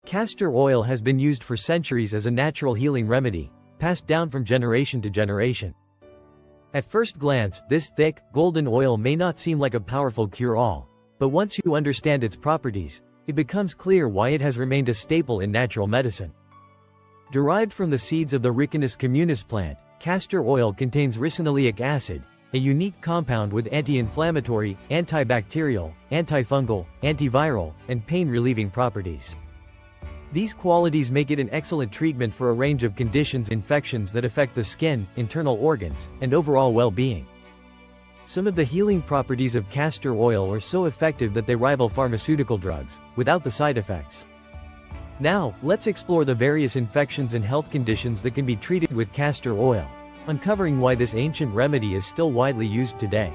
Castor oil has been used for centuries as a natural healing remedy, passed down from generation to generation. At first glance, this thick, golden oil may not seem like a powerful cure-all, but once you understand its properties, it becomes clear why it has remained a staple in natural medicine. Derived from the seeds of the Ricinus communis plant, castor oil contains ricinoleic acid, a unique compound with anti-inflammatory, antibacterial, antifungal, antiviral, and pain-relieving properties. These qualities make it an excellent treatment for a range of conditions and infections that affect the skin, internal organs, and overall well-being. Some of the healing properties of castor oil are so effective that they rival pharmaceutical drugs, without the side effects. Now, let's explore the various infections and health conditions that can be treated with castor oil, uncovering why this ancient remedy is still widely used today.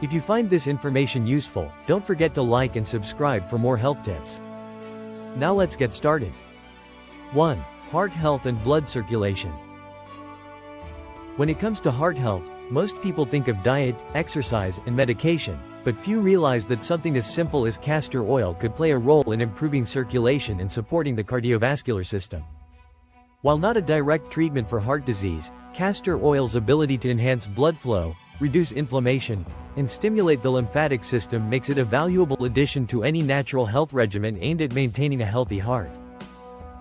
If you find this information useful, don't forget to like and subscribe for more health tips. Now let's get started. 1. Heart health and blood circulation. When it comes to heart health, most people think of diet, exercise, and medication, but few realize that something as simple as castor oil could play a role in improving circulation and supporting the cardiovascular system. While not a direct treatment for heart disease, castor oil's ability to enhance blood flow, reduce inflammation, and stimulate the lymphatic system makes it a valuable addition to any natural health regimen aimed at maintaining a healthy heart.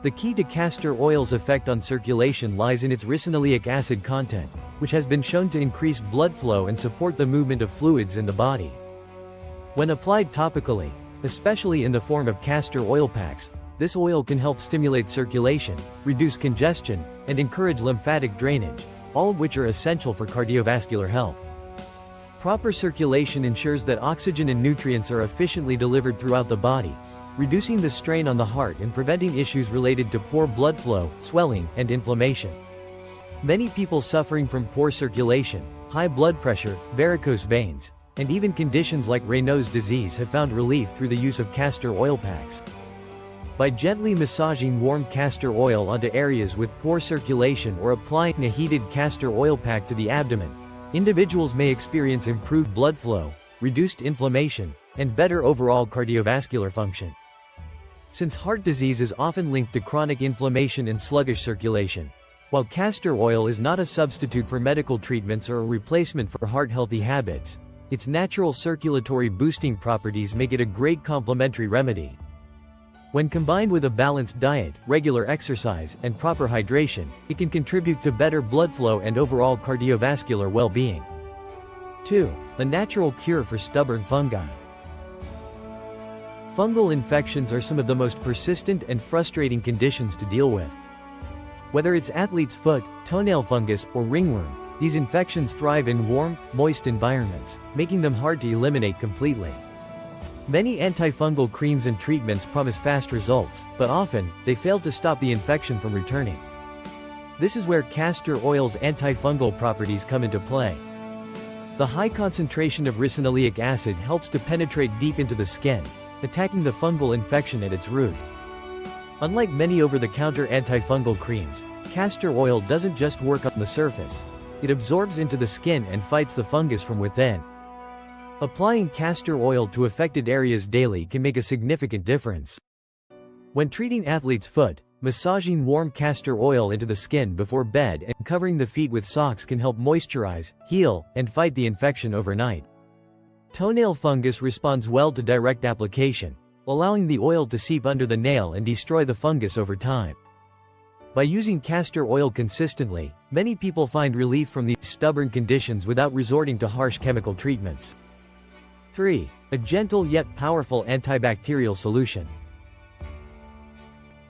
The key to castor oil's effect on circulation lies in its ricinoleic acid content, which has been shown to increase blood flow and support the movement of fluids in the body. When applied topically, especially in the form of castor oil packs, this oil can help stimulate circulation, reduce congestion, and encourage lymphatic drainage, all of which are essential for cardiovascular health. Proper circulation ensures that oxygen and nutrients are efficiently delivered throughout the body, reducing the strain on the heart and preventing issues related to poor blood flow, swelling, and inflammation. Many people suffering from poor circulation, high blood pressure, varicose veins, and even conditions like Raynaud's disease have found relief through the use of castor oil packs. By gently massaging warm castor oil onto areas with poor circulation or applying a heated castor oil pack to the abdomen, individuals may experience improved blood flow, reduced inflammation, and better overall cardiovascular function. Since heart disease is often linked to chronic inflammation and sluggish circulation, while castor oil is not a substitute for medical treatments or a replacement for heart-healthy habits, its natural circulatory boosting properties make it a great complementary remedy. When combined with a balanced diet, regular exercise, and proper hydration, it can contribute to better blood flow and overall cardiovascular well-being. 2. A natural cure for stubborn fungi. Fungal infections are some of the most persistent and frustrating conditions to deal with. Whether it's athlete's foot, toenail fungus, or ringworm, these infections thrive in warm, moist environments, making them hard to eliminate completely. Many antifungal creams and treatments promise fast results, but often, they fail to stop the infection from returning. This is where castor oil's antifungal properties come into play. The high concentration of ricinoleic acid helps to penetrate deep into the skin, attacking the fungal infection at its root. Unlike many over-the-counter antifungal creams, castor oil doesn't just work on the surface. It absorbs into the skin and fights the fungus from within. Applying castor oil to affected areas daily can make a significant difference. When treating athlete's foot, massaging warm castor oil into the skin before bed and covering the feet with socks can help moisturize, heal, and fight the infection overnight. Toenail fungus responds well to direct application, allowing the oil to seep under the nail and destroy the fungus over time. By using castor oil consistently, many people find relief from these stubborn conditions without resorting to harsh chemical treatments. 3. A gentle yet powerful antibacterial solution.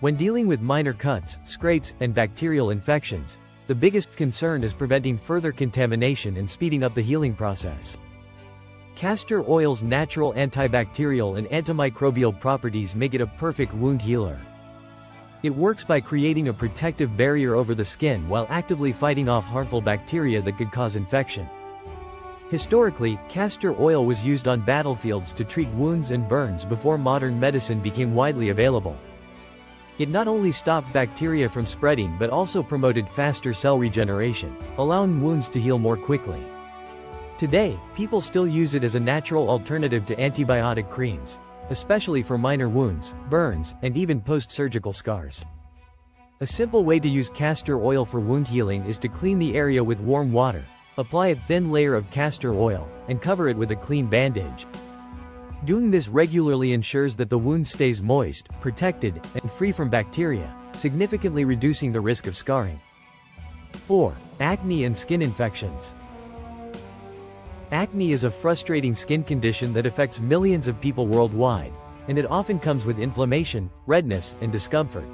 When dealing with minor cuts, scrapes, and bacterial infections, the biggest concern is preventing further contamination and speeding up the healing process. Castor oil's natural antibacterial and antimicrobial properties make it a perfect wound healer. It works by creating a protective barrier over the skin while actively fighting off harmful bacteria that could cause infection. Historically, castor oil was used on battlefields to treat wounds and burns before modern medicine became widely available. It not only stopped bacteria from spreading but also promoted faster cell regeneration, allowing wounds to heal more quickly. Today, people still use it as a natural alternative to antibiotic creams, especially for minor wounds, burns, and even post-surgical scars. A simple way to use castor oil for wound healing is to clean the area with warm water, apply a thin layer of castor oil, and cover it with a clean bandage. Doing this regularly ensures that the wound stays moist, protected, and free from bacteria, significantly reducing the risk of scarring. 4. Acne and skin infections. Acne is a frustrating skin condition that affects millions of people worldwide, and it often comes with inflammation, redness, and discomfort.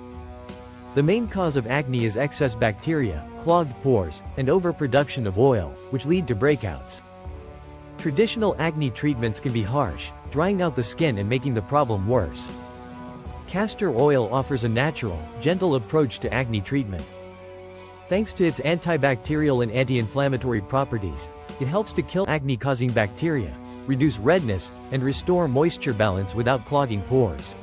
The main cause of acne is excess bacteria, clogged pores, and overproduction of oil, which lead to breakouts. Traditional acne treatments can be harsh, drying out the skin and making the problem worse. Castor oil offers a natural, gentle approach to acne treatment. Thanks to its antibacterial and anti-inflammatory properties, it helps to kill acne-causing bacteria, reduce redness, and restore moisture balance without clogging pores.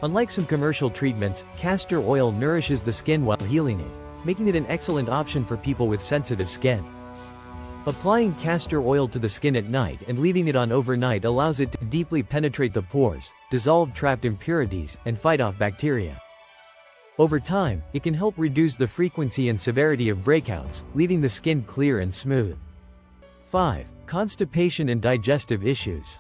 Unlike some commercial treatments, castor oil nourishes the skin while healing it, making it an excellent option for people with sensitive skin. Applying castor oil to the skin at night and leaving it on overnight allows it to deeply penetrate the pores, dissolve trapped impurities, and fight off bacteria. Over time, it can help reduce the frequency and severity of breakouts, leaving the skin clear and smooth. 5. Constipation and digestive issues.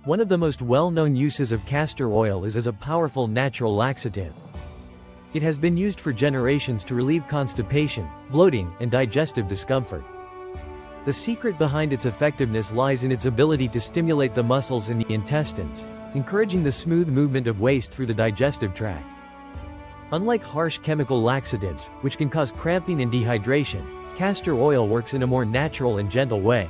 One of the most well-known uses of castor oil is as a powerful natural laxative. It has been used for generations to relieve constipation, bloating, and digestive discomfort. The secret behind its effectiveness lies in its ability to stimulate the muscles in the intestines, encouraging the smooth movement of waste through the digestive tract. Unlike harsh chemical laxatives, which can cause cramping and dehydration, castor oil works in a more natural and gentle way.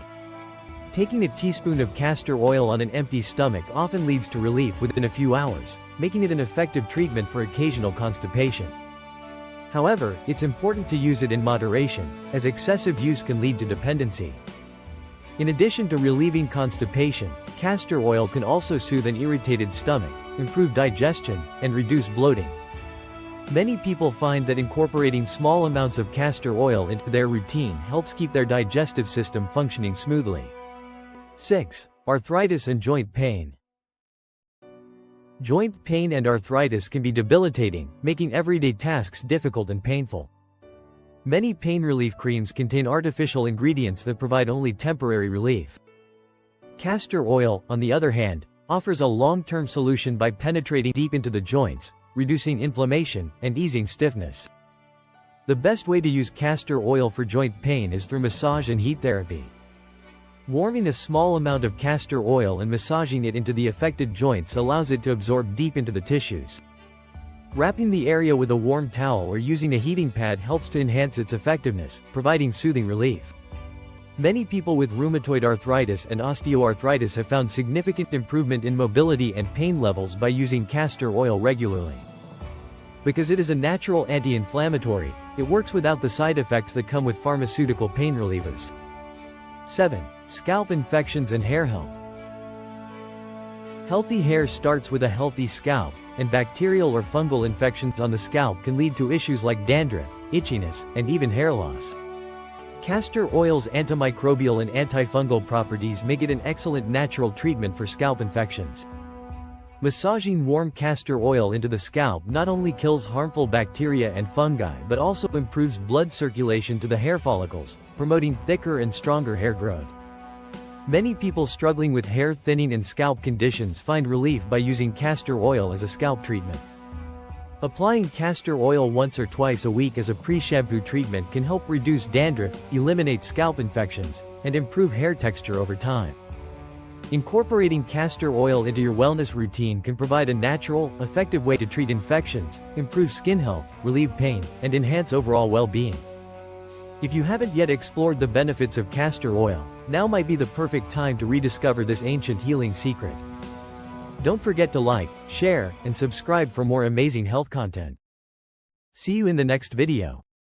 Taking a teaspoon of castor oil on an empty stomach often leads to relief within a few hours, making it an effective treatment for occasional constipation. However, it's important to use it in moderation, as excessive use can lead to dependency. In addition to relieving constipation, castor oil can also soothe an irritated stomach, improve digestion, and reduce bloating. Many people find that incorporating small amounts of castor oil into their routine helps keep their digestive system functioning smoothly. 6. Arthritis and joint pain. Joint pain and arthritis can be debilitating, making everyday tasks difficult and painful. Many pain relief creams contain artificial ingredients that provide only temporary relief. Castor oil, on the other hand, offers a long-term solution by penetrating deep into the joints, reducing inflammation, and easing stiffness. The best way to use castor oil for joint pain is through massage and heat therapy. Warming a small amount of castor oil and massaging it into the affected joints allows it to absorb deep into the tissues. Wrapping the area with a warm towel or using a heating pad helps to enhance its effectiveness, providing soothing relief. Many people with rheumatoid arthritis and osteoarthritis have found significant improvement in mobility and pain levels by using castor oil regularly. Because it is a natural anti-inflammatory, it works without the side effects that come with pharmaceutical pain relievers. 7. Scalp infections and hair health. Healthy hair starts with a healthy scalp, and bacterial or fungal infections on the scalp can lead to issues like dandruff, itchiness, and even hair loss. Castor oil's antimicrobial and antifungal properties make it an excellent natural treatment for scalp infections. Massaging warm castor oil into the scalp not only kills harmful bacteria and fungi but also improves blood circulation to the hair follicles, promoting thicker and stronger hair growth. Many people struggling with hair thinning and scalp conditions find relief by using castor oil as a scalp treatment. Applying castor oil once or twice a week as a pre-shampoo treatment can help reduce dandruff, eliminate scalp infections, and improve hair texture over time. Incorporating castor oil into your wellness routine can provide a natural, effective way to treat infections, improve skin health, relieve pain, and enhance overall well-being. If you haven't yet explored the benefits of castor oil, now might be the perfect time to rediscover this ancient healing secret. Don't forget to like, share, and subscribe for more amazing health content. See you in the next video.